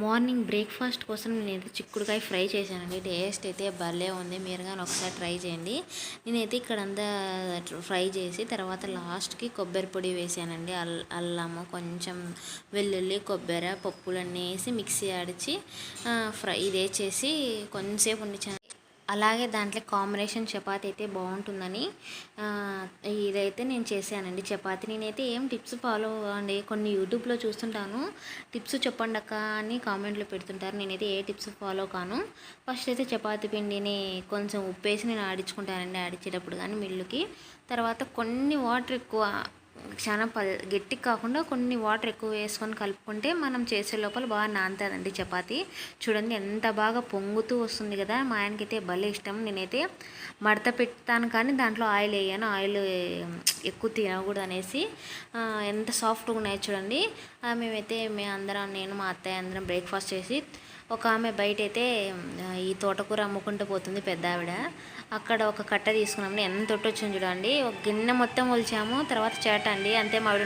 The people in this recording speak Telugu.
మార్నింగ్ బ్రేక్ఫాస్ట్ కోసం నేనైతే చిక్కుడుకాయ ఫ్రై చేశానండి. టేస్ట్ అయితే భలే ఉంది. మీరు కానీ ఒకసారి ట్రై చేయండి. నేనైతే ఇక్కడంతా ఫ్రై చేసి తర్వాత లాస్ట్కి కొబ్బరి పొడి వేసానండి. అల్లము, కొంచెం వెల్లుల్లి, కొబ్బరి, పప్పులన్నీ వేసి మిక్సీ ఆడిచి ఫ్రై ఇదే చేసి కొంచెంసేపు ఉండిచాను. అలాగే దాంట్లో కాంబినేషన్ చపాతీ అయితే బాగుంటుందని ఇదైతే నేను చేశానండి చపాతీ. నేనైతే ఏం టిప్స్ ఫాలో అండి, కొన్ని యూట్యూబ్లో చూస్తుంటాను. టిప్స్ చెప్పండి అక్క అని కామెంట్లో పెడుతుంటారు. నేనైతే ఏ టిప్స్ ఫాలో కాను. ఫస్ట్ అయితే చపాతీ పిండిని కొంచెం ఉప్పేసి నేను ఆడించుకుంటానండి, ఆడించేటప్పుడు కానీ మిల్లుకి. తర్వాత కొన్ని వాటర్ ఎక్కువ, చాలా గట్టికి కాకుండా కొన్ని వాటర్ ఎక్కువ వేసుకొని కలుపుకుంటే మనం చేసే లోపల బాగా నానుతుందండి చపాతీ. చూడండి ఎంత బాగా పొంగుతూ వస్తుంది కదా. మా ఆయనకైతే భలే ఇష్టం. నేనైతే మడత పెడతాను కానీ దాంట్లో ఆయిల్ వేయను, ఆయిల్ ఎక్కువ తినకూడదు అనేసి. ఎంత సాఫ్ట్గా ఉన్నాయో చూడండి. మేమందరం, నేను మా అత్తయ్య అందరం బ్రేక్ఫాస్ట్ చేసి, ఒక ఆమె బయట అయితే ఈ తోటకూర అమ్ముకుంటూ పోతుంది పెద్ద ఆవిడ. అక్కడ ఒక కట్ట తీసుకున్నాము. ఎంత వచ్చింది చూడండి. ఒక గిన్నె మొత్తం ఒలిచాము. తర్వాత చేట అండి అంతే. మా ఆవిడ